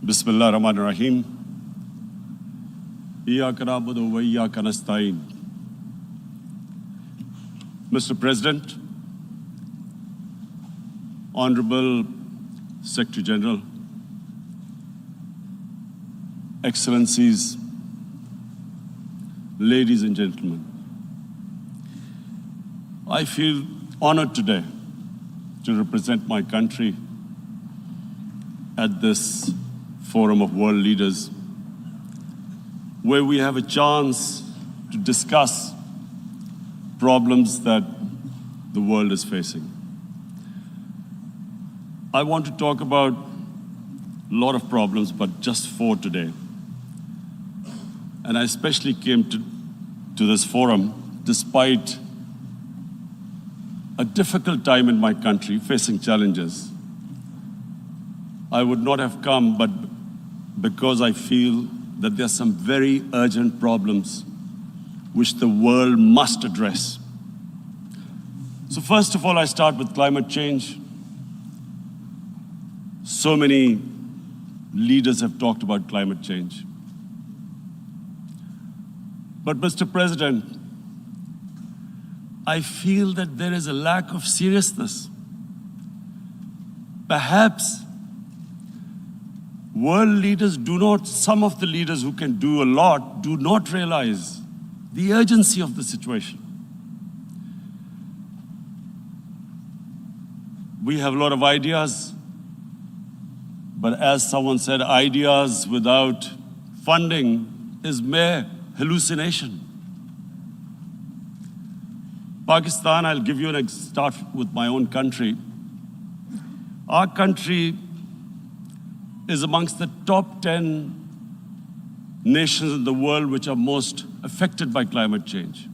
Bismillah ar-Rahman ar-Rahim. Iyyaka na'budu wa iyyaka nasta'in. Mr. President, Honorable Secretary General, Excellencies, ladies and gentlemen, I feel honored today to represent my country at this forum of world leaders, where we have a chance to discuss problems that the world is facing. I want to talk about a lot of problems, but just 4 today. And I especially came to this forum despite a difficult time in my country, facing challenges. I would not have come, but because I feel that there are some very urgent problems which the world must address. So first of all, I start with climate change. So many leaders have talked about climate change. But Mr. President, I feel that there is a lack of seriousness. Perhaps world leaders some of the leaders who can do a lot, do not realize the urgency of the situation. We have a lot of ideas, but as someone said, ideas without funding is mere hallucination. Pakistan, I'll give you start with my own country. Our country is amongst the top 10 nations in the world which are most affected by climate change.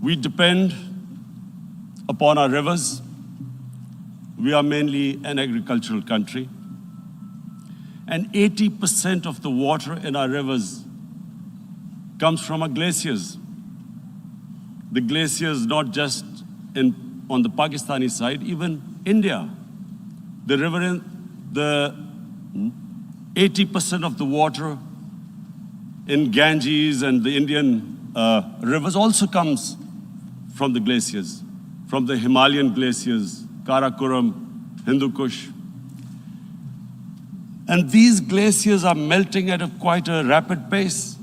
We depend upon our rivers. We are mainly an agricultural country. And 80% of the water in our rivers comes from our glaciers. The glaciers not just on the Pakistani side, even India. The 80% of the water in Ganges and the Indian rivers also comes from the glaciers, from the Himalayan glaciers, Karakoram, Hindu Kush. And these glaciers are melting at quite a rapid pace.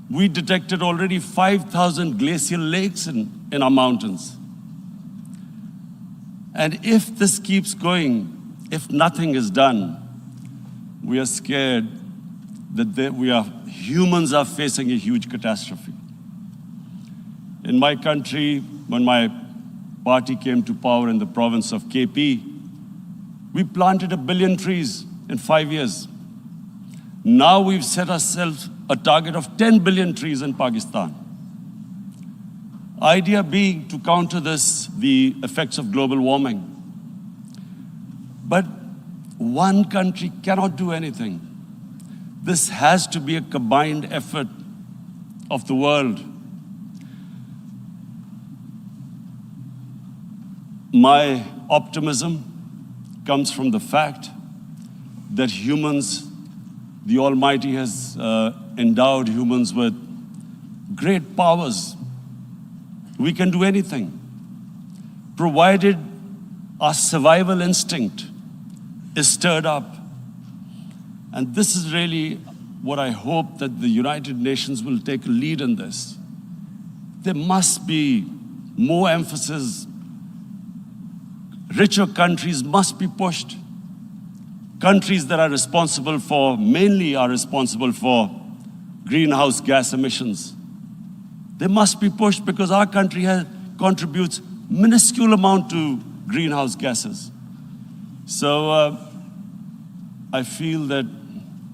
We detected already 5,000 glacial lakes in our mountains. And if this keeps going, if nothing is done, we are scared that humans are facing a huge catastrophe. In my country, when my party came to power in the province of KP, we planted 1 billion trees in 5 years. Now we've set ourselves a target of 10 billion trees in Pakistan. Idea being to counter the effects of global warming. But one country cannot do anything. This has to be a combined effort of the world. My optimism comes from the fact that humans, the Almighty has endowed humans with great powers. We can do anything, provided our survival instinct is stirred up. And this is really what I hope that the United Nations will take a lead in this. There must be more emphasis. Richer countries must be pushed. Countries that mainly are responsible for greenhouse gas emissions. They must be pushed because our country contributes minuscule amount to greenhouse gases. So I feel that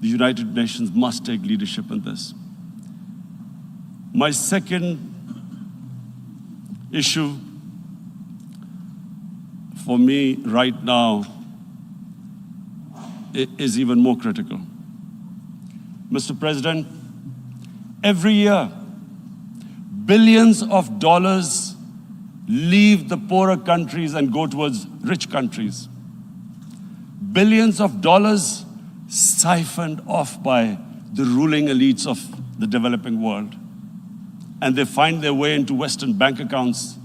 the United Nations must take leadership in this. My second issue for me right now is even more critical. Mr. President, every year, billions of dollars leave the poorer countries and go towards rich countries. billions of dollars siphoned off by the ruling elites of the developing world. And they find their way into Western bank accounts,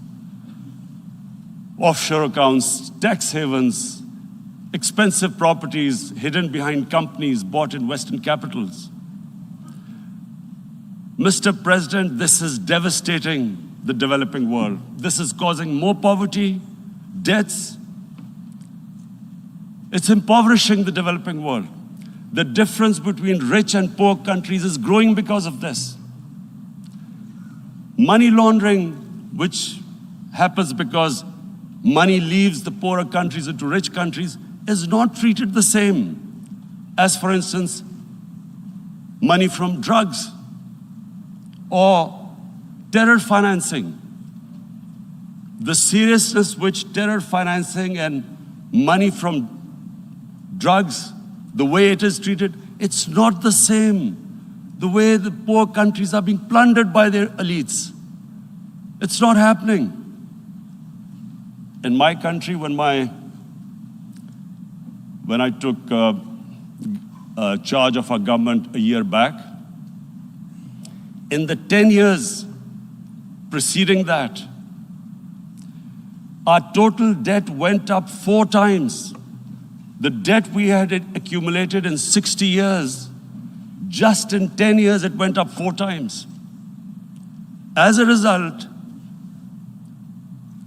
offshore accounts, tax havens, expensive properties hidden behind companies bought in Western capitals. Mr. President, this is devastating the developing world. This is causing more poverty, debts. It's impoverishing the developing world. The difference between rich and poor countries is growing because of this. Money laundering, which happens because money leaves the poorer countries into rich countries, is not treated the same as, for instance, money from drugs or terror financing. The seriousness which terror financing and money from drugs, the way it is treated, it's not the same. The way the poor countries are being plundered by their elites. It's not happening. In my country, when I took charge of our government a year back, in the 10 years preceding that, our total debt went up 4 times. The debt we had accumulated in 60 years, just in 10 years, it went up 4 times. As a result,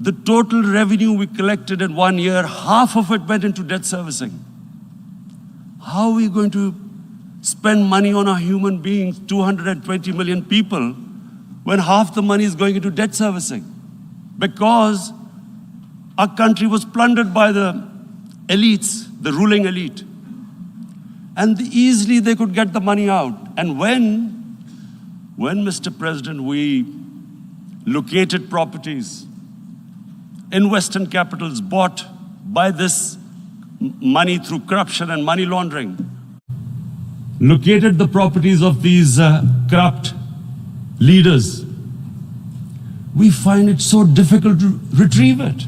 the total revenue we collected in 1 year, half of it went into debt servicing. How are we going to spend money on our human beings, 220 million people, when half the money is going into debt servicing? Because our country was plundered by the elites, the ruling elite. And easily they could get the money out. And when Mr. President, we located properties in Western capitals bought by this money through corruption and money laundering, located the properties of these corrupt leaders, we find it so difficult to retrieve it.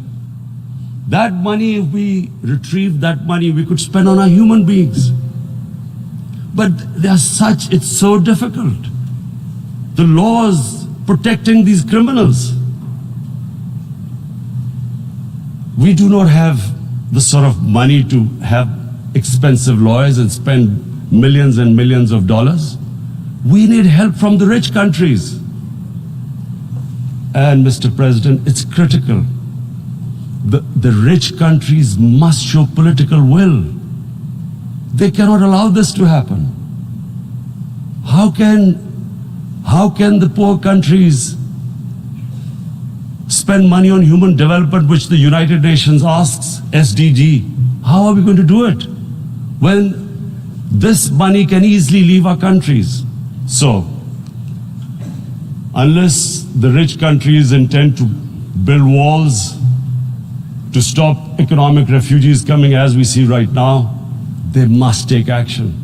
That money, if we retrieved that money, we could spend on our human beings. But it's so difficult. The laws protecting these criminals. We do not have the sort of money to have expensive lawyers and spend millions and millions of dollars. We need help from the rich countries. And Mr. President, it's critical. The rich countries must show political will. They cannot allow this to happen. How can the poor countries spend money on human development, which the United Nations asks, SDG? How are we going to do it when this money can easily leave our countries? So, unless the rich countries intend to build walls to stop economic refugees coming as we see right now, they must take action.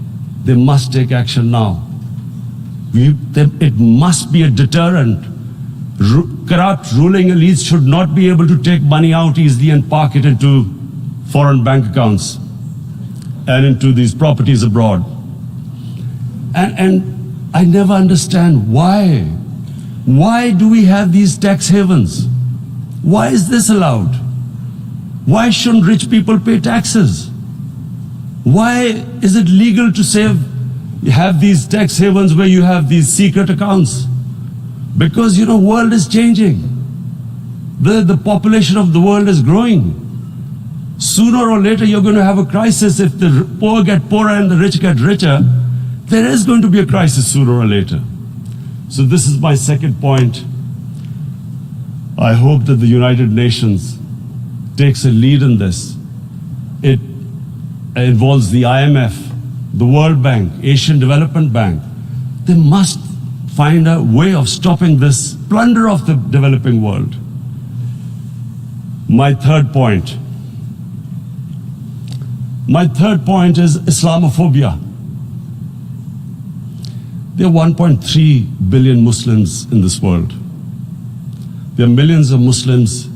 They must take action now. It must be a deterrent. Corrupt ruling elites should not be able to take money out easily and park it into foreign bank accounts and into these properties abroad. And I never understand why. Why do we have these tax havens? Why is this allowed? Why shouldn't rich people pay taxes? Why is it legal to have these tax havens where you have these secret accounts? Because, you know, world is changing. The population of the world is growing. Sooner or later, you're going to have a crisis. If the poor get poorer and the rich get richer, there is going to be a crisis sooner or later. So this is my second point. I hope that the United Nations takes a lead in this. It involves the IMF, the World Bank, Asian Development Bank. They must find a way of stopping this plunder of the developing world. My third point is Islamophobia. There are 1.3 billion Muslims in this world. There are millions of Muslims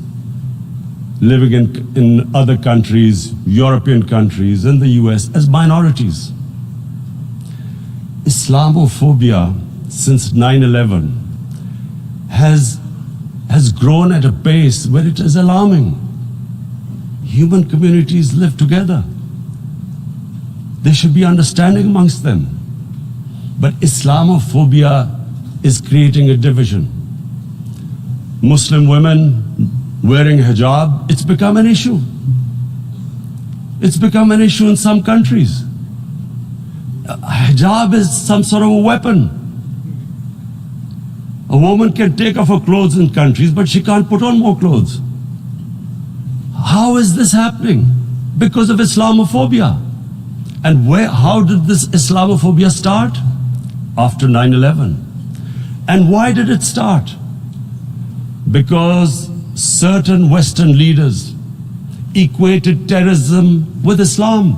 living in other countries, European countries, in the US, as minorities. Islamophobia since 9/11 has grown at a pace where it is alarming. Human communities live together. There should be understanding amongst them. But Islamophobia is creating a division. Muslim women wearing hijab, it's become an issue. It's become an issue in some countries. Hijab is some sort of a weapon. A woman can take off her clothes in countries, but she can't put on more clothes. How is this happening? Because of Islamophobia. And how did this Islamophobia start? After 9/11. And why did it start? Because certain Western leaders equated terrorism with Islam.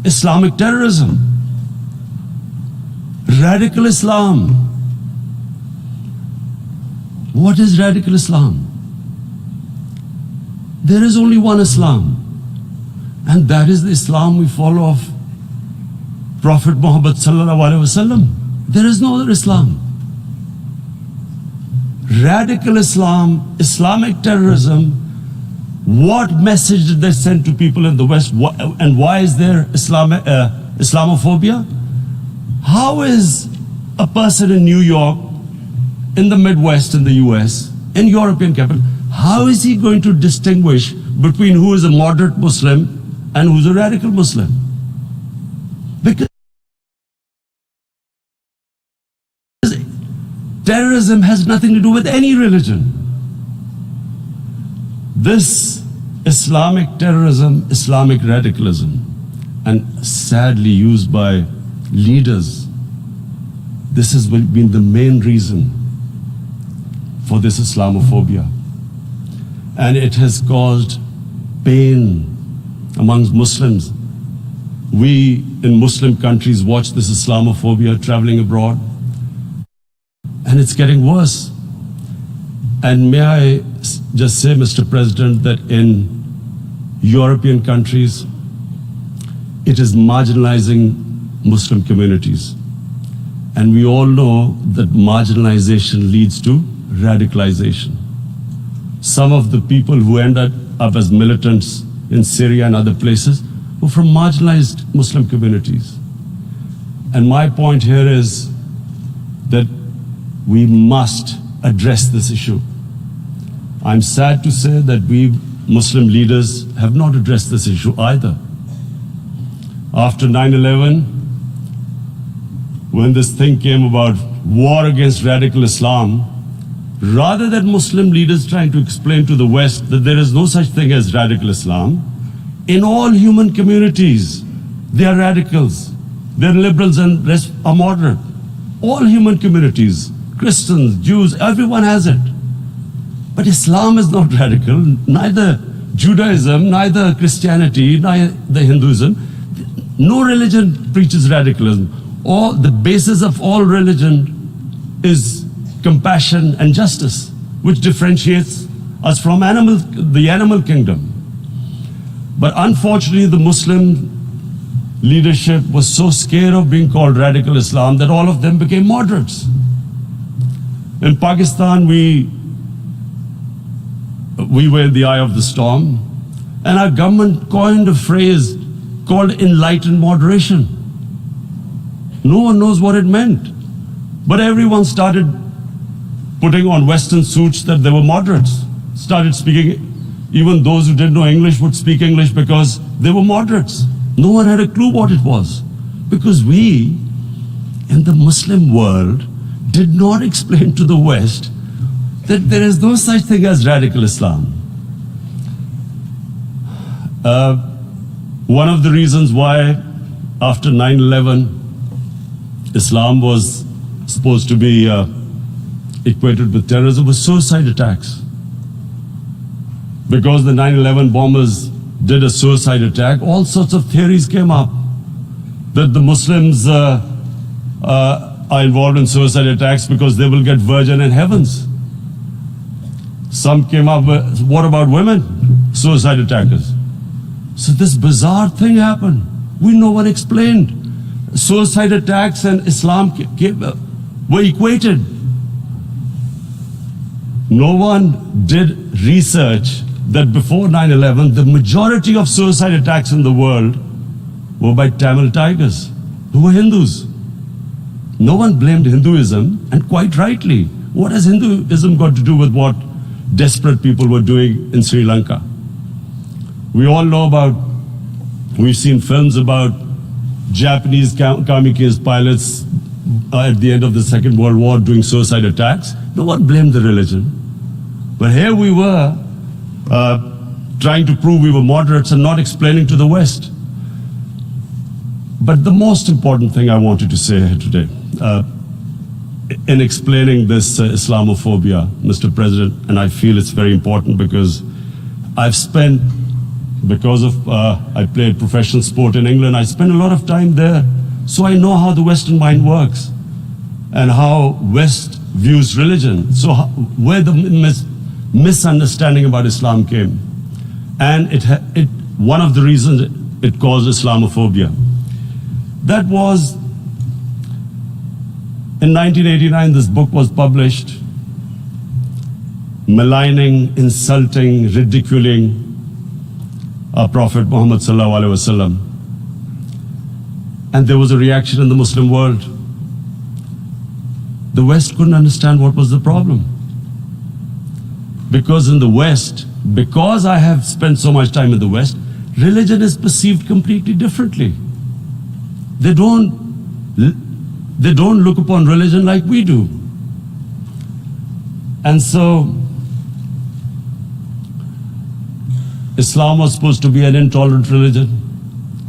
Islamic terrorism. Radical Islam. What is radical Islam? There is only one Islam, and that is the Islam we follow of Prophet Muhammad sallallahu alaihi wasallam. There is no other Islam. Radical Islam, Islamic terrorism, what message did they send to people in the West, and why is there Islamophobia? How is a person in New York, in the Midwest, in the US, in European capital, how is he going to distinguish between who is a moderate Muslim and who's a radical Muslim? Because terrorism has nothing to do with any religion. This Islamic terrorism, Islamic radicalism, and sadly used by leaders, this has been the main reason for this Islamophobia. And it has caused pain amongst Muslims. We in Muslim countries watch this Islamophobia traveling abroad, and it's getting worse. And may I just say, Mr. President, that in European countries, it is marginalizing Muslim communities. And we all know that marginalization leads to radicalization. Some of the people who ended up as militants in Syria and other places were from marginalized Muslim communities. And my point here is that we must address this issue. I'm sad to say that we Muslim leaders have not addressed this issue either. After 9/11, when this thing came about war against radical Islam, rather than Muslim leaders trying to explain to the West that there is no such thing as radical Islam, in all human communities, they are radicals. They're liberals and rest are moderate. All human communities, Christians, Jews, everyone has it. But Islam is not radical, neither Judaism, neither Christianity, neither Hinduism. No religion preaches radicalism. The basis of all religion is compassion and justice, which differentiates us from the animal kingdom. But unfortunately, the Muslim leadership was so scared of being called radical Islam that all of them became moderates. In Pakistan, we were in the eye of the storm, and our government coined a phrase called enlightened moderation. No one knows what it meant, but everyone started putting on Western suits that they were moderates, started speaking. Even those who didn't know English would speak English because they were moderates. No one had a clue what it was, because we, in the Muslim world, did not explain to the West that there is no such thing as radical Islam. One of the reasons why after 9/11, Islam was supposed to be equated with terrorism was suicide attacks. Because the 9/11 bombers did a suicide attack, all sorts of theories came up that the Muslims are involved in suicide attacks because they will get virgin in heavens. Some came up with, what about women? Suicide attackers. So this bizarre thing happened. No one explained. Suicide attacks and Islam were equated. No one did research that before 9/11, the majority of suicide attacks in the world were by Tamil tigers, who were Hindus. No one blamed Hinduism, and quite rightly. What has Hinduism got to do with what desperate people were doing in Sri Lanka? We all know about, we've seen films about Japanese kamikaze pilots at the end of the Second World War doing suicide attacks. No one blamed the religion. But here we were trying to prove we were moderates and not explaining to the West. But the most important thing I wanted to say here today, in explaining this Islamophobia, Mr. President, and I feel it's very important because I've spent, because of, I played professional sport in England, I spent a lot of time there, so I know how the Western mind works and how West views religion. So where the misunderstanding about Islam came. And one of the reasons it caused Islamophobia. That was, in 1989, this book was published, maligning, insulting, ridiculing our Prophet Muhammad sallallahu alaihi wasallam. And there was a reaction in the Muslim world. The West couldn't understand what was the problem. Because in the West, because I have spent so much time in the West, religion is perceived completely differently. They don't look upon religion like we do. And so, Islam was supposed to be an intolerant religion.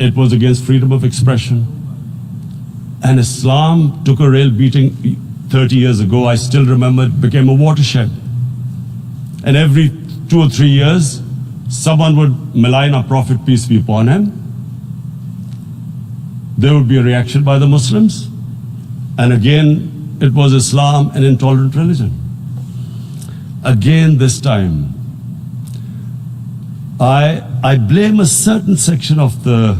It was against freedom of expression. And Islam took a real beating 30 years ago. I still remember it became a watershed. And every 2 or 3 years, someone would malign our Prophet, peace be upon him. There would be a reaction by the Muslims. And again, it was Islam, an intolerant religion. Again, this time, I blame a certain section of the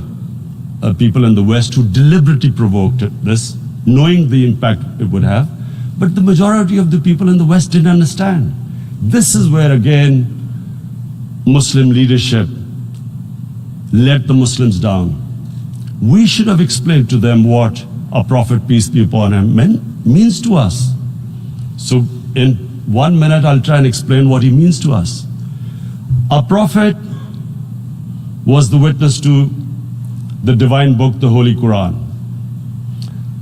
people in the West who deliberately provoked this, knowing the impact it would have. But the majority of the people in the West didn't understand. This is where, again, Muslim leadership let the Muslims down. We should have explained to them what our Prophet, peace be upon him, means to us. So in 1 minute, I'll try and explain what he means to us. Our Prophet was the witness to the divine book, the Holy Quran.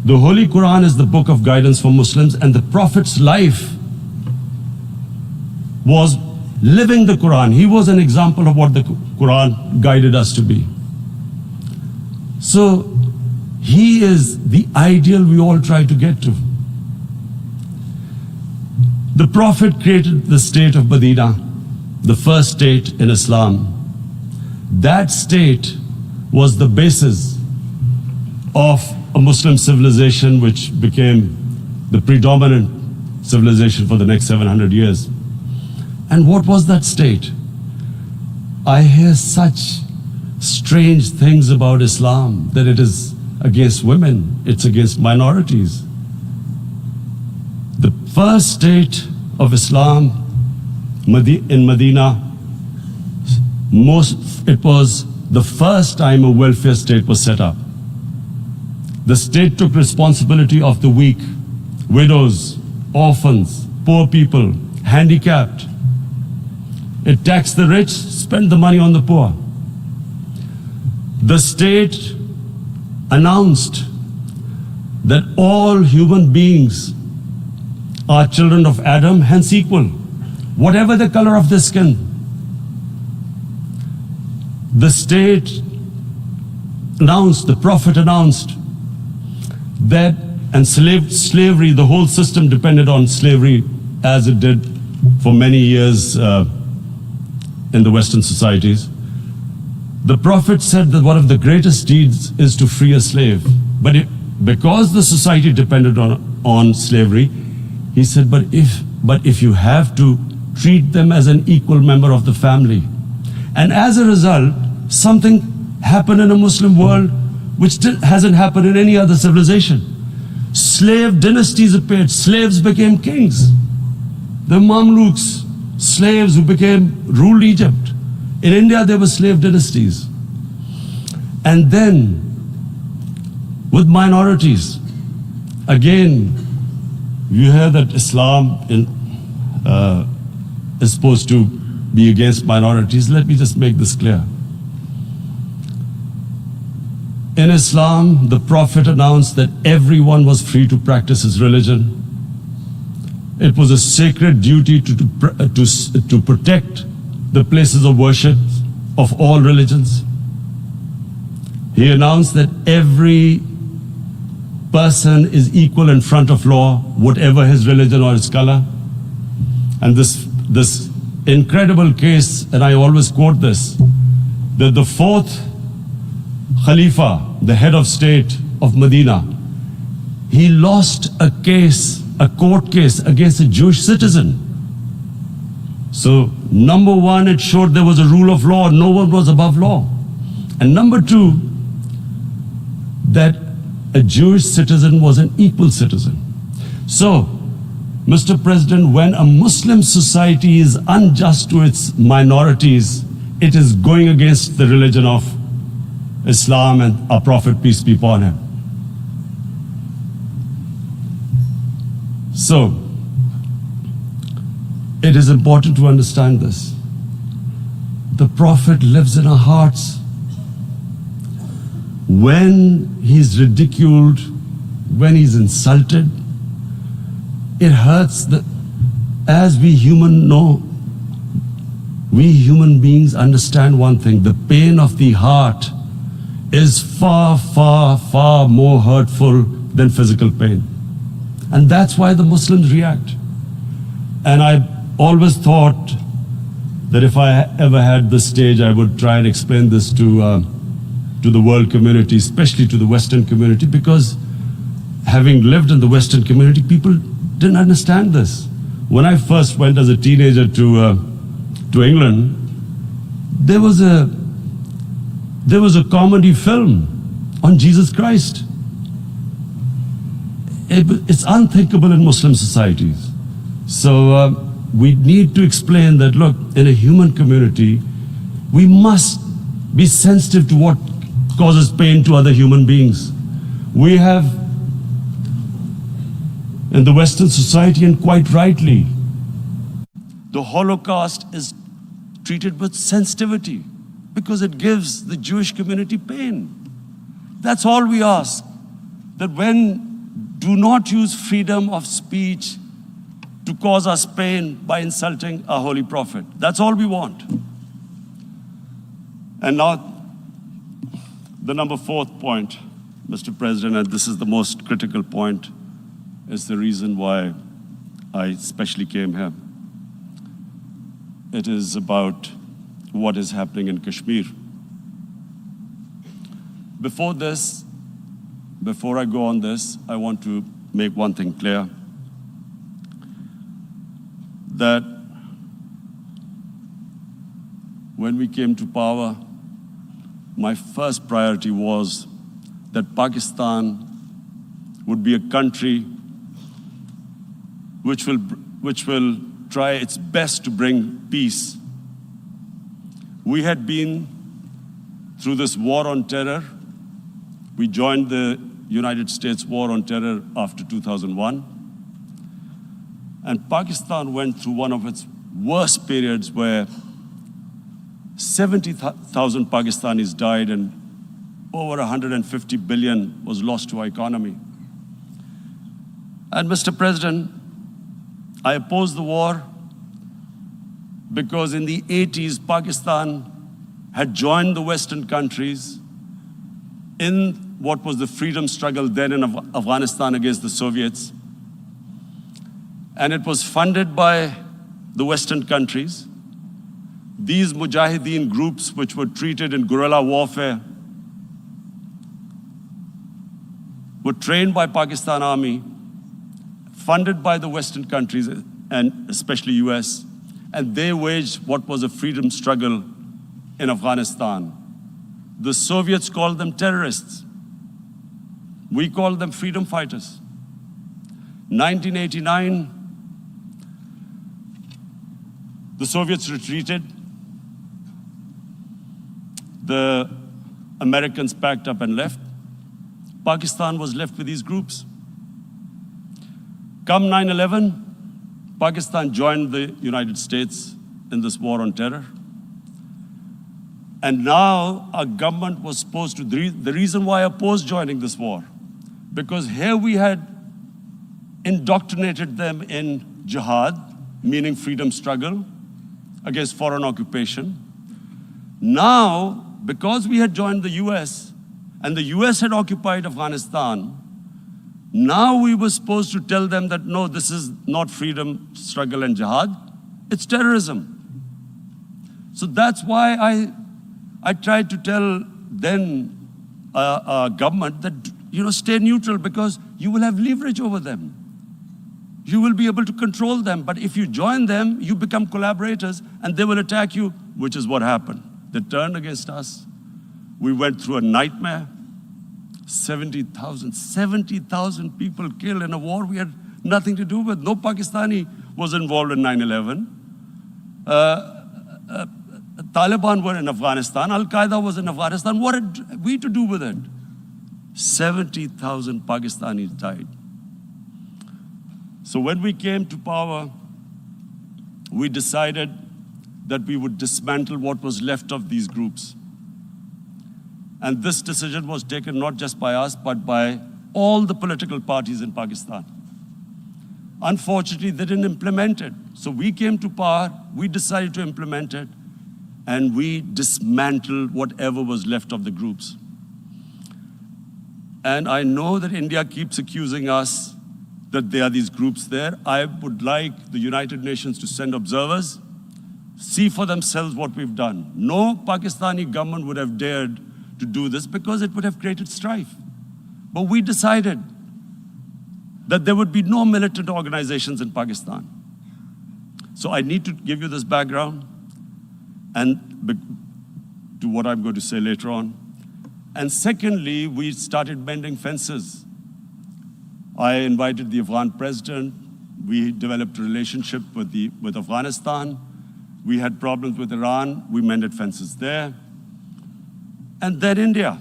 The Holy Quran is the book of guidance for Muslims, and the Prophet's life was living the Quran. He was an example of what the Quran guided us to be. So he is the ideal we all try to get to. The Prophet created the state of Medina, the first state in Islam. That state was the basis of a Muslim civilization which became the predominant civilization for the next 700 years. And what was that state? I hear such strange things about Islam, that it is against women, it's against minorities. The first state of Islam in Medina, it was the first time a welfare state was set up. The state took responsibility of the weak, widows, orphans, poor people, handicapped. It taxed the rich, spent the money on the poor. The state announced that all human beings are children of Adam, hence equal, whatever the color of their skin. The state announced, the Prophet announced that, and slavery, the whole system depended on slavery as it did for many years in the Western societies. The Prophet said that one of the greatest deeds is to free a slave. But because the society depended on slavery, he said, but if you have to treat them as an equal member of the family. And as a result, something happened in a Muslim world which hasn't happened in any other civilization. Slave dynasties appeared. Slaves became kings. The Mamluks, slaves who ruled Egypt. In India, there were slave dynasties. And then, with minorities, again, you hear that Islam is supposed to be against minorities. Let me just make this clear. In Islam, the Prophet announced that everyone was free to practice his religion. It was a sacred duty to protect the places of worship of all religions. He announced that every person is equal in front of law, whatever his religion or his color. And this incredible case, and I always quote this, that the fourth Khalifa, the head of state of Medina, he lost a court case against a Jewish citizen. So, number one, it showed there was a rule of law, no one was above law. And number two, that a Jewish citizen was an equal citizen. So, Mr. President, when a Muslim society is unjust to its minorities, it is going against the religion of Islam and our Prophet, peace be upon him. So, it is important to understand this. The Prophet lives in our hearts. When he's ridiculed, when he's insulted, it hurts. As we human beings understand one thing, the pain of the heart is far, far, far more hurtful than physical pain. And that's why the Muslims react. And I always thought that if I ever had this stage, I would try and explain this to the world community, especially to the Western community, because having lived in the Western community, people didn't understand this. When I first went as a teenager to England, there was a comedy film on Jesus Christ. It's unthinkable in Muslim societies. So we need to explain that, look, in a human community, we must be sensitive to what causes pain to other human beings. We have, in the Western society, and quite rightly, the Holocaust is treated with sensitivity because it gives the Jewish community pain. That's all we ask. That do not use freedom of speech to cause us pain by insulting our Holy Prophet. That's all we want. And now, the number fourth point, Mr. President, and this is the most critical point, is the reason why I especially came here. It is about what is happening in Kashmir. Before I go on this, I want to make one thing clear, that when we came to power, my first priority was that Pakistan would be a country which will try its best to bring peace. We had been through this war on terror. We joined the United States war on terror after 2001. And Pakistan went through one of its worst periods where 70,000 Pakistanis died and over 150 billion was lost to our economy. And Mr. President, I opposed the war because in the 80s, Pakistan had joined the Western countries in what was the freedom struggle then in Afghanistan against the Soviets. And it was funded by the Western countries. These Mujahideen groups, which were treated in guerrilla warfare, were trained by Pakistan Army, funded by the Western countries, and especially US, and they waged what was a freedom struggle in Afghanistan. The Soviets called them terrorists. We called them freedom fighters. 1989, the Soviets retreated. The Americans packed up and left. Pakistan was left with these groups. Come 9/11, Pakistan joined the United States in this war on terror. And now our government was supposed to, the reason why I opposed joining this war, because here we had indoctrinated them in jihad, meaning freedom struggle against foreign occupation. Now, because we had joined the US, and the US had occupied Afghanistan, now we were supposed to tell them that, no, this is not freedom struggle and jihad, it's terrorism. So that's why I tried to tell then government that, stay neutral, because you will have leverage over them. You will be able to control them. But if you join them, you become collaborators and they will attack you, which is what happened. They turned against us. We went through a nightmare. 70,000 people killed in a war we had nothing to do with. No Pakistani was involved in 9/11. Taliban were in Afghanistan. Al-Qaeda was in Afghanistan. What had we to do with it? 70,000 Pakistanis died. So when we came to power, we decided that we would dismantle what was left of these groups. And this decision was taken not just by us, but by all the political parties in Pakistan. Unfortunately, they didn't implement it. So we came to power, we decided to implement it, and we dismantled whatever was left of the groups. And I know that India keeps accusing us that there are these groups there. I would like the United Nations to send observers, see for themselves what we've done. No Pakistani government would have dared to do this because it would have created strife. But we decided that there would be no militant organizations in Pakistan. So I need to give you this background and to what I'm going to say later on. And secondly, we started mending fences. I invited the Afghan president. We developed a relationship with Afghanistan. We had problems with Iran. We mended fences there. And then India.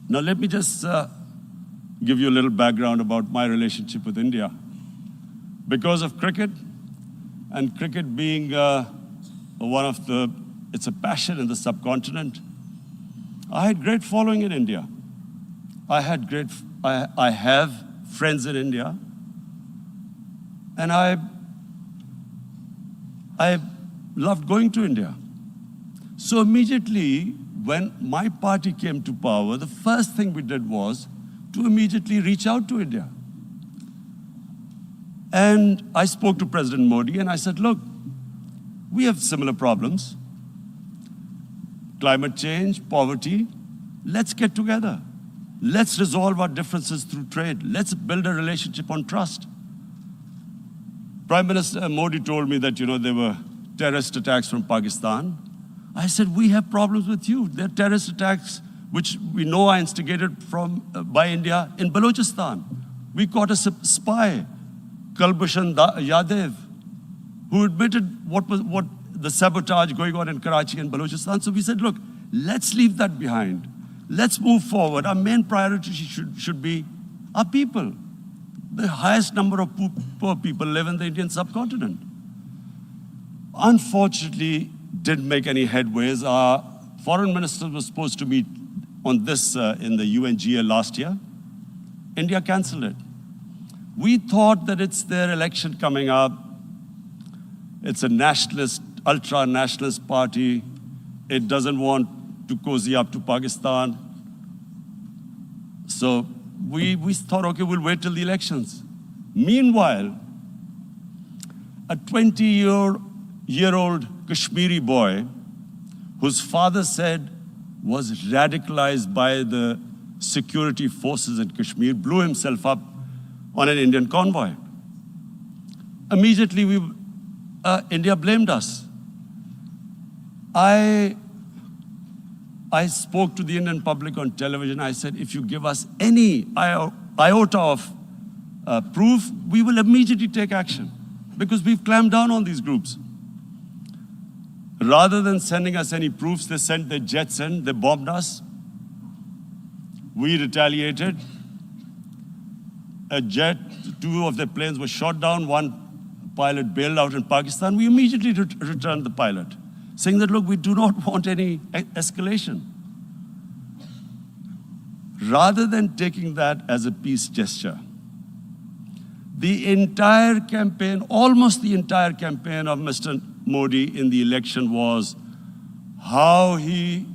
Now let me just give you a little background about my relationship with India. Because of cricket, and cricket being it's a passion in the subcontinent, I had great following in India. I have friends in India, and I loved going to India. So immediately, when my party came to power, the first thing we did was to immediately reach out to India. And I spoke to President Modi and I said, look, we have similar problems. Climate change, poverty, let's get together. Let's resolve our differences through trade. Let's build a relationship on trust. Prime Minister Modi told me that, there were terrorist attacks from Pakistan. I said, we have problems with you. There are terrorist attacks which we know are instigated by India in Balochistan. We caught a spy, Kulbhushan Yadav, who admitted what the sabotage going on in Karachi and Balochistan. So we said, look, let's leave that behind. Let's move forward. Our main priority should be our people. The highest number of poor people live in the Indian subcontinent. Unfortunately, didn't make any headways. Our foreign minister was supposed to meet on this in the UNGA last year. India canceled it. We thought that it's their election coming up. It's a nationalist, ultra-nationalist party. It doesn't want to cozy up to Pakistan. So we thought, okay, we'll wait till the elections. Meanwhile, a 20-year-old Kashmiri boy, whose father said was radicalized by the security forces in Kashmir, blew himself up on an Indian convoy. Immediately, India blamed us. I spoke to the Indian public on television. I said, if you give us any iota of proof, we will immediately take action because we've clamped down on these groups. Rather than sending us any proofs, they sent their jets in, they bombed us. We retaliated. A jet, 2 of their planes were shot down, 1 pilot bailed out in Pakistan. We immediately returned the pilot, saying that, look, we do not want any escalation. Rather than taking that as a peace gesture, the entire campaign, almost the entire campaign of Mr. Modi in the election was how he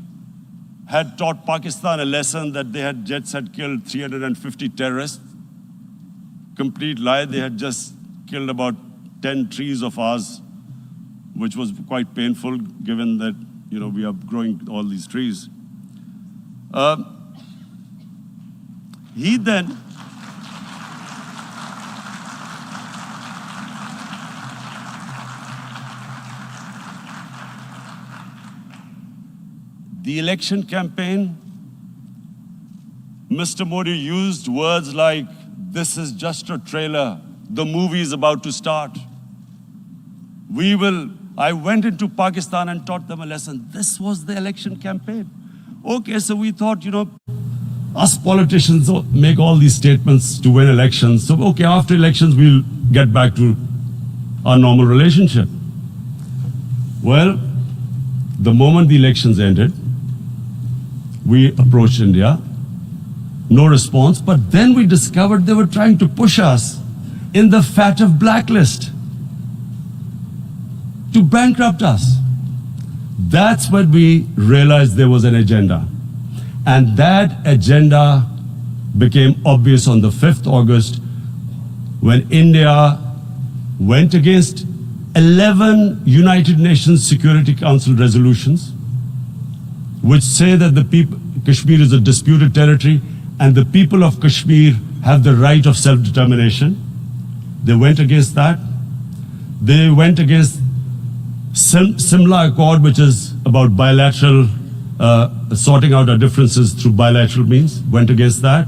had taught Pakistan a lesson that jets had killed 350 terrorists. Complete lie. They had just killed about 10 trees of ours, which was quite painful given that, we are growing all these trees. He then the election campaign, Mr. Modi used words like, this is just a trailer. The movie is about to start. I went into Pakistan and taught them a lesson. This was the election campaign. Okay, so we thought, us politicians make all these statements to win elections. So, okay, after elections, we'll get back to our normal relationship. Well, the moment the elections ended, we approached India. No response, but then we discovered they were trying to push us in the FATF blacklist to bankrupt us. That's when we realized there was an agenda. And that agenda became obvious on the 5th August when India went against 11 United Nations Security Council resolutions which say that Kashmir is a disputed territory and the people of Kashmir have the right of self-determination. They went against that. They went against Simla Accord, which is about bilateral, sorting out our differences through bilateral means, went against that.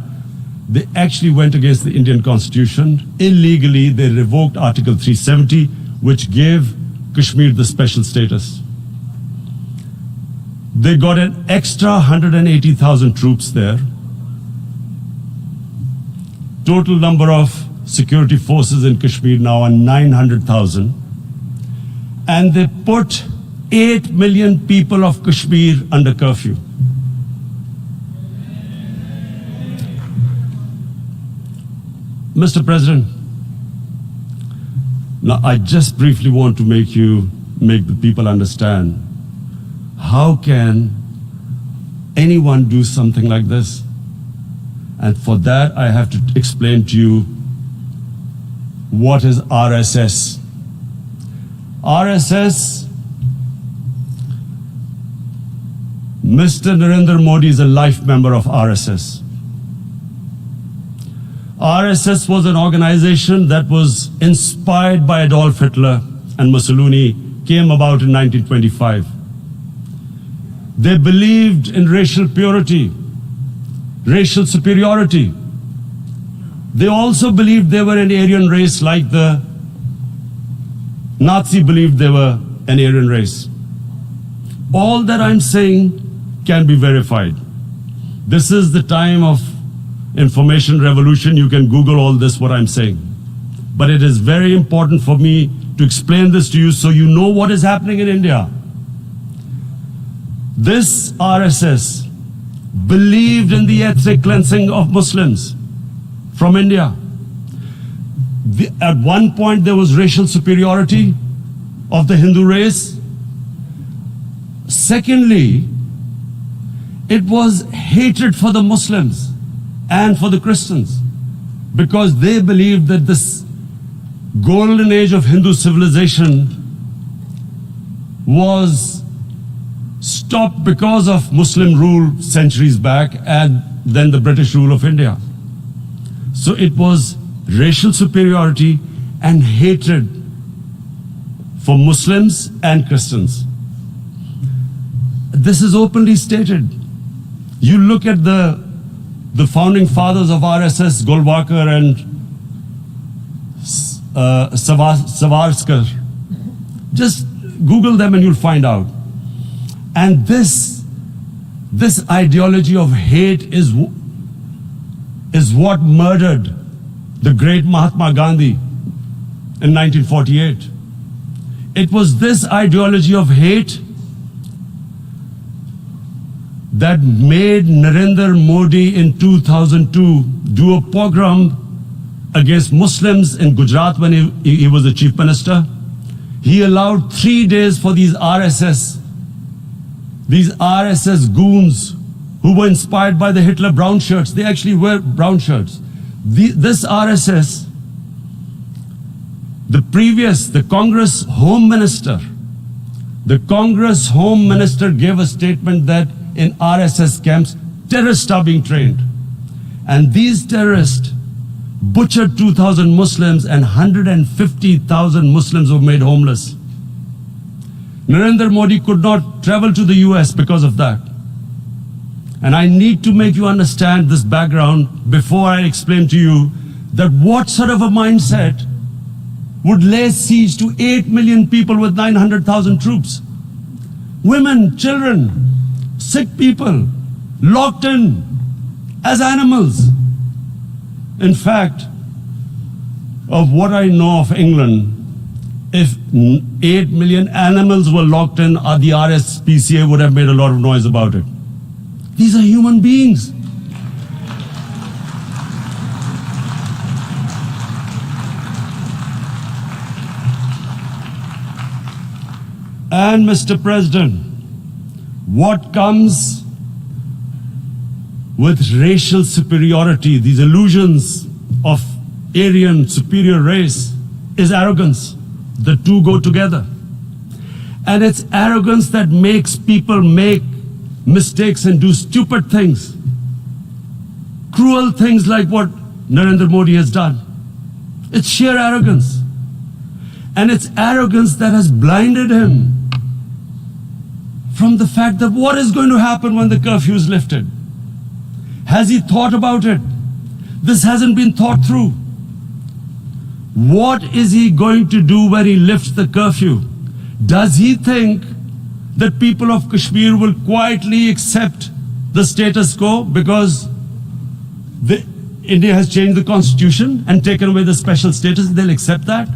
They actually went against the Indian Constitution. Illegally, they revoked Article 370, which gave Kashmir the special status. They got an extra 180,000 troops there. Total number of security forces in Kashmir now are 900,000. And they put 8 million people of Kashmir under curfew. Mr. President, now I just briefly want to make the people understand, how can anyone do something like this? And for that, I have to explain to you what is RSS. RSS, Mr. Narendra Modi is a life member of RSS. RSS was an organization that was inspired by Adolf Hitler and Mussolini, came about in 1925. They believed in racial purity, racial superiority. They also believed they were an Aryan race like the Nazi believed they were an Aryan race. All that I'm saying can be verified. This is the time of information revolution. You can Google all this, what I'm saying. But it is very important for me to explain this to you so you know what is happening in India. This RSS believed in the ethnic cleansing of Muslims from India. At one point, there was racial superiority of the Hindu race. Secondly, it was hatred for the Muslims and for the Christians because they believed that this golden age of Hindu civilization was stopped because of Muslim rule centuries back and then the British rule of India. So it was racial superiority and hatred for Muslims and Christians. This is openly stated. You look at the founding fathers of RSS, Golwalkar and Savarkar. Just Google them and you'll find out. And this ideology of hate is what murdered the great Mahatma Gandhi in 1948. It was this ideology of hate that made Narendra Modi in 2002 do a pogrom against Muslims in Gujarat when he was the chief minister. He allowed 3 days for these RSS goons who were inspired by the Hitler brown shirts. They actually wear brown shirts. This RSS, the Congress Home Minister gave a statement that in RSS camps, terrorists are being trained. And these terrorists butchered 2,000 Muslims and 150,000 Muslims were made homeless. Narendra Modi could not travel to the US because of that. And I need to make you understand this background before I explain to you that what sort of a mindset would lay siege to 8 million people with 900,000 troops. Women, children, sick people, locked in as animals. In fact, of what I know of England, if 8 million animals were locked in, the RSPCA would have made a lot of noise about it. These are human beings. And Mr. President, what comes with racial superiority, these illusions of Aryan superior race, is arrogance. The two go together. And it's arrogance that makes people make mistakes and do stupid things. Cruel things like what Narendra Modi has done. It's sheer arrogance. And it's arrogance that has blinded him from the fact that what is going to happen when the curfew is lifted. Has he thought about it? This hasn't been thought through. What is he going to do when he lifts the curfew? Does he think that people of Kashmir will quietly accept the status quo because India has changed the constitution and taken away the special status? They'll accept that?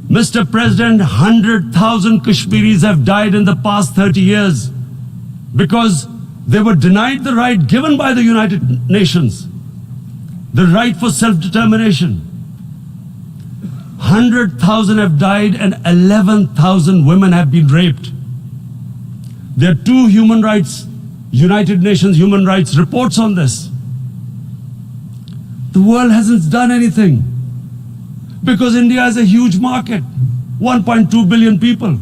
Mr. President, 100,000 Kashmiris have died in the past 30 years because they were denied the right given by the United Nations, the right for self-determination. 100,000 have died and 11,000 women have been raped. There are 2 United Nations human rights reports on this. The world hasn't done anything because India is a huge market, 1.2 billion people.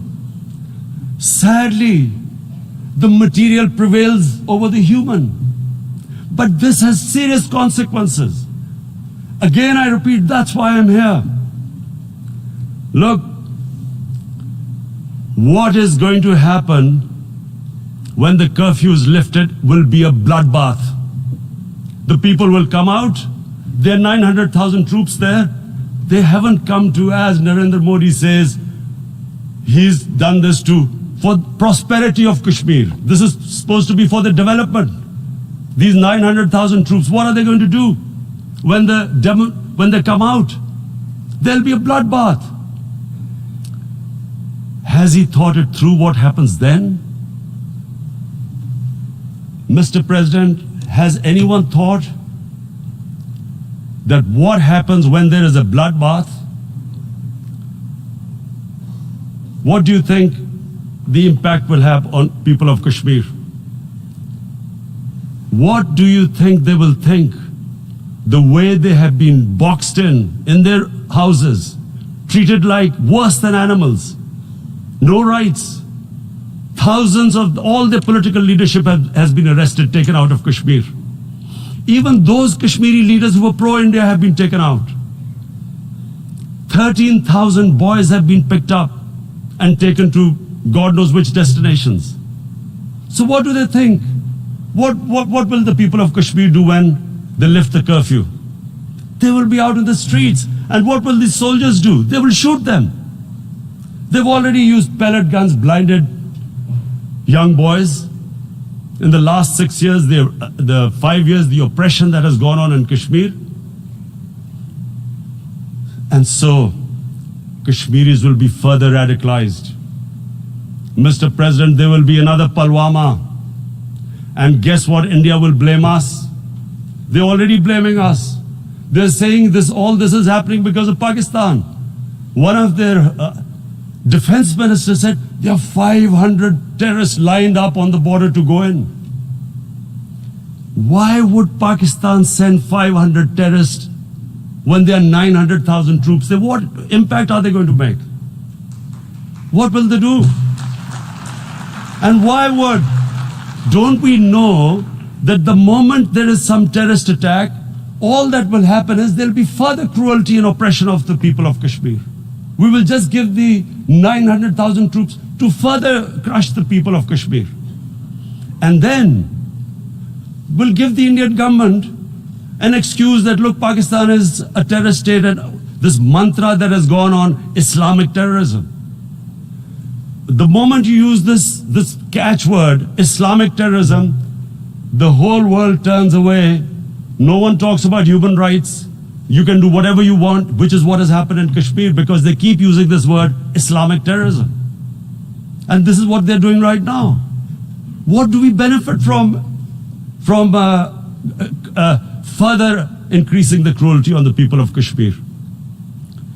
Sadly, the material prevails over the human. But this has serious consequences. Again, I repeat, that's why I'm here. Look, what is going to happen when the curfew is lifted will be a bloodbath. The people will come out. There are 900,000 troops there. They haven't come to, as Narendra Modi says, he's done this for prosperity of Kashmir. This is supposed to be for the development. These 900,000 troops, what are they going to do when they come out? There'll be a bloodbath. Has he thought it through what happens then? Mr. President, has anyone thought that what happens when there is a bloodbath? What do you think the impact will have on people of Kashmir? What do you think they will think? The way they have been boxed in their houses, treated like worse than animals, no rights. Thousands of all their political leadership has been arrested, taken out of Kashmir. Even those Kashmiri leaders who were pro-India have been taken out. 13,000 boys have been picked up and taken to God knows which destinations. So what do they think? What will the people of Kashmir do when they lift the curfew? They will be out in the streets. And what will these soldiers do? They will shoot them. They've already used pellet guns, blinded young boys. In the last 6 years, the 5 years, the oppression that has gone on in Kashmir. And so, Kashmiris will be further radicalized. Mr. President, there will be another Pulwama. And guess what? India will blame us. They're already blaming us. They're saying all this is happening because of Pakistan. One of their defense ministers said there are 500 terrorists lined up on the border to go in. Why would Pakistan send 500 terrorists when there are 900,000 troops? What impact are they going to make? What will they do? And don't we know that the moment there is some terrorist attack, all that will happen is there will be further cruelty and oppression of the people of Kashmir. We will just give the 900,000 troops to further crush the people of Kashmir. And then we'll give the Indian government an excuse that, look, Pakistan is a terrorist state, and this mantra that has gone on, Islamic terrorism. The moment you use this catchword, Islamic terrorism, the whole world turns away. No one talks about human rights. You can do whatever you want, which is what has happened in Kashmir, because they keep using this word, Islamic terrorism. And this is what they're doing right now. What do we benefit from further increasing the cruelty on the people of Kashmir?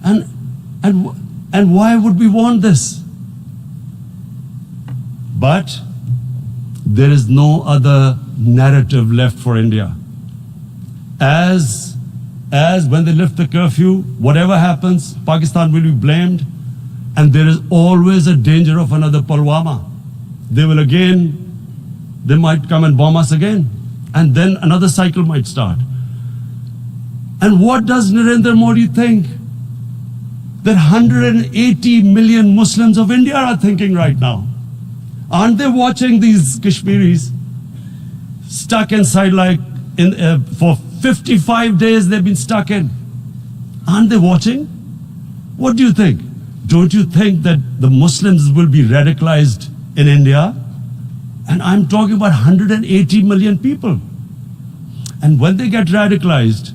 And why would we want this? But there is no other narrative left for India. As when they lift the curfew, whatever happens, Pakistan will be blamed, and there is always a danger of another Pulwama. They might come and bomb us again, and then another cycle might start. And what does Narendra Modi think? That 180 million Muslims of India are thinking right now. Aren't they watching these Kashmiris stuck inside for 55 days they've been stuck in? Aren't they watching? What do you think? Don't you think that the Muslims will be radicalized in India? And I'm talking about 180 million people. And when they get radicalized,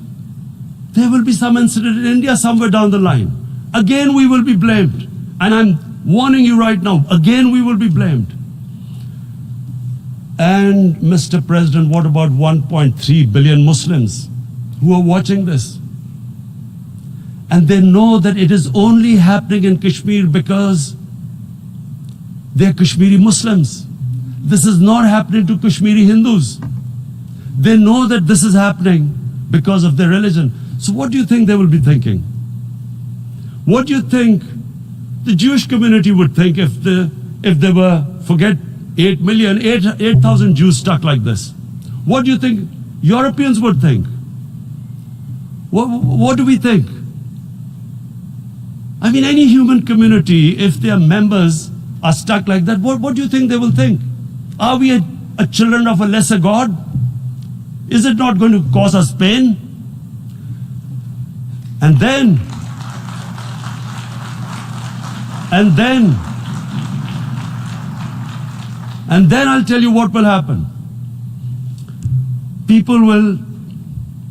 there will be some incident in India somewhere down the line. Again, we will be blamed. And I'm warning you right now, again, we will be blamed. And Mr. President, what about 1.3 billion Muslims who are watching this? And they know that it is only happening in Kashmir because they're Kashmiri Muslims. This is not happening to Kashmiri Hindus. They know that this is happening because of their religion. So what do you think they will be thinking? What do you think the Jewish community would think if they were, forget 8,000 Jews stuck like this? What do you think Europeans would think? What do we think? I mean, any human community, if their members are stuck like that, what do you think they will think? Are we a children of a lesser God? Is it not going to cause us pain? And then I'll tell you what will happen. People will,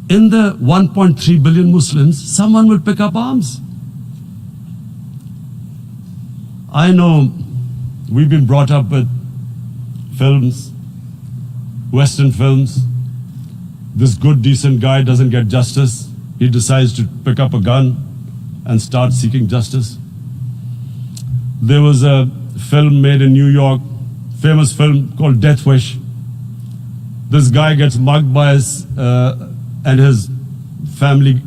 in the 1.3 billion Muslims, someone will pick up arms. I know we've been brought up with films, Western films. This good, decent guy doesn't get justice. He decides to pick up a gun and start seeking justice. There was a film made in New York, famous film called Death Wish. This guy gets mugged by and his family,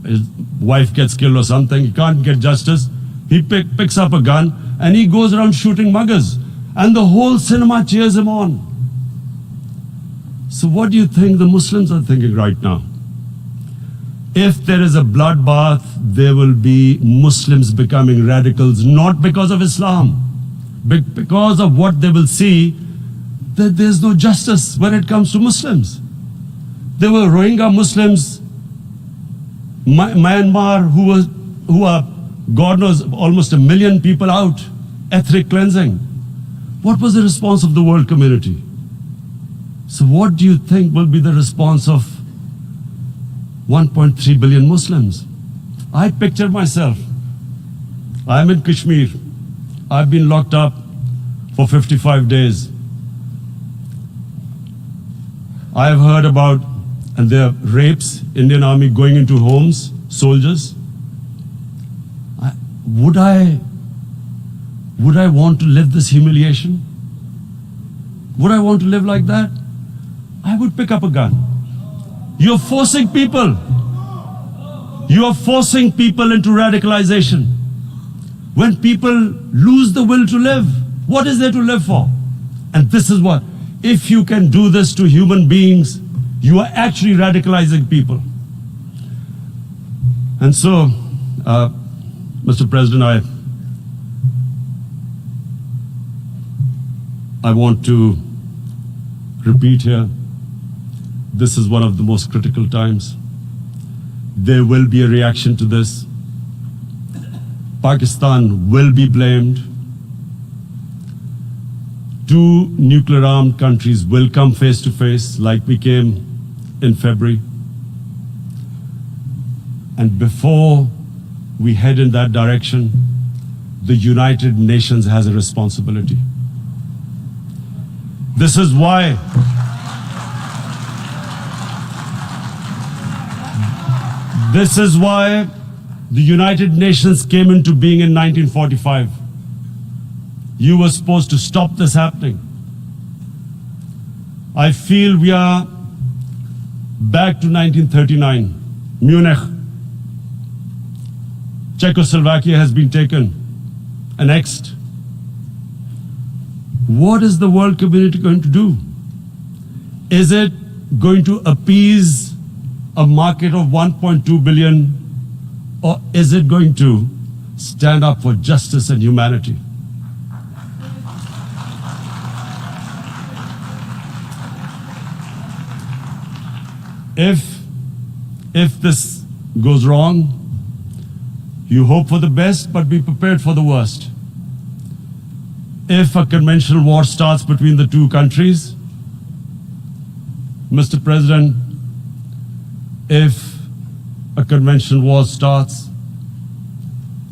his wife gets killed or something. He can't get justice. He picks up a gun and he goes around shooting muggers. And the whole cinema cheers him on. So what do you think the Muslims are thinking right now? if there is a bloodbath, there will be Muslims becoming radicals, not because of Islam, but because of what they will see, that there's no justice when it comes to Muslims. There were Rohingya Muslims, Myanmar, who are, God knows, almost 1 million people out, ethnic cleansing. What was the response of the world community? So what do you think will be the response of 1.3 billion Muslims? I picture myself. I'm in Kashmir. I've been locked up for 55 days. I've heard about, and there are rapes, Indian Army going into homes, soldiers. Would I want to live this humiliation? Would I want to live like that? I would pick up a gun. You're forcing people. You are forcing people into radicalization. When people lose the will to live, what is there to live for? And this is what, if you can do this to human beings, you are actually radicalizing people. And so, Mr. President, I want to repeat here, this is one of the most critical times. There will be a reaction to this. Pakistan will be blamed. 2 nuclear-armed countries will come face to face like we came in February. And before we head in that direction, the United Nations has a responsibility. This is why the United Nations came into being in 1945. You were supposed to stop this happening. I feel we are back to 1939, Munich. Czechoslovakia has been taken, annexed. What is the world community going to do? Is it going to appease a market of 1.2 billion, or is it going to stand up for justice and humanity? If this goes wrong, you hope for the best, but be prepared for the worst. If a conventional war starts between the 2 countries, Mr. President, if a conventional war starts,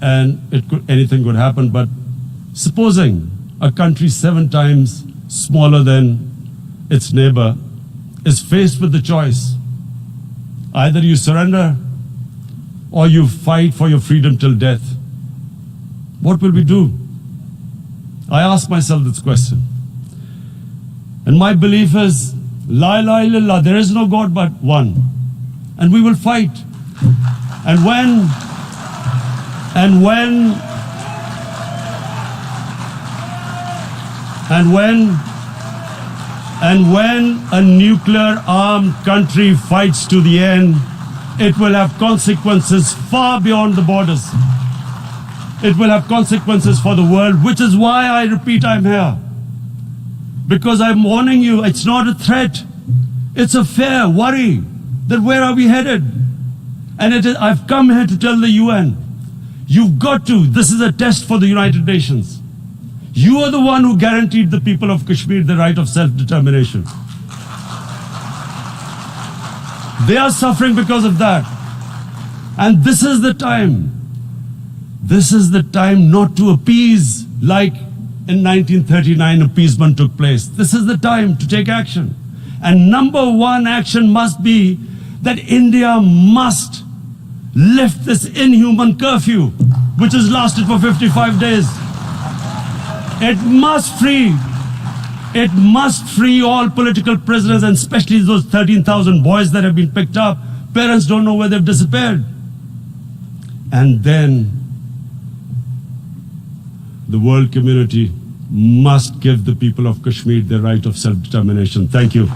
and anything could happen, but supposing a country 7 times smaller than its neighbor is faced with the choice, either you surrender or you fight for your freedom till death, what will we do? I ask myself this question. And my belief is, La ilaha illallah, there is no God but one. And we will fight. And when a nuclear-armed country fights to the end, it will have consequences far beyond the borders. It will have consequences for the world, which is why I repeat I'm here. Because I'm warning you, it's not a threat. It's a fair worry that where are we headed? And I've come here to tell the UN, you've got to, this is a test for the United Nations. You are the one who guaranteed the people of Kashmir the right of self-determination. They are suffering because of that. And this is the time. This is the time not to appease like in 1939 appeasement took place. This is the time to take action. And number 1 action must be that India must lift this inhuman curfew, which has lasted for 55 days. It must free all political prisoners, and especially those 13,000 boys that have been picked up. Parents don't know where they've disappeared. And then the world community must give the people of Kashmir the right of self-determination. Thank you.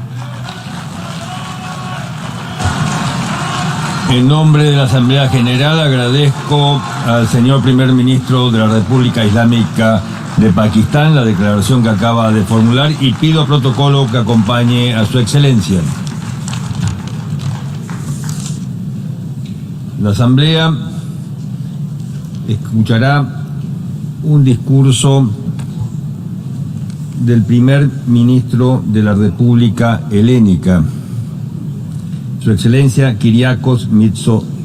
En nombre de la Asamblea General agradezco al señor Primer Ministro de la República Islámica de Pakistán la declaración que acaba de formular y pido a protocolo que acompañe a su excelencia. La Asamblea escuchará un discurso del Primer Ministro de la República Helénica, Su Excelencia Kyriakos Mitsotakis.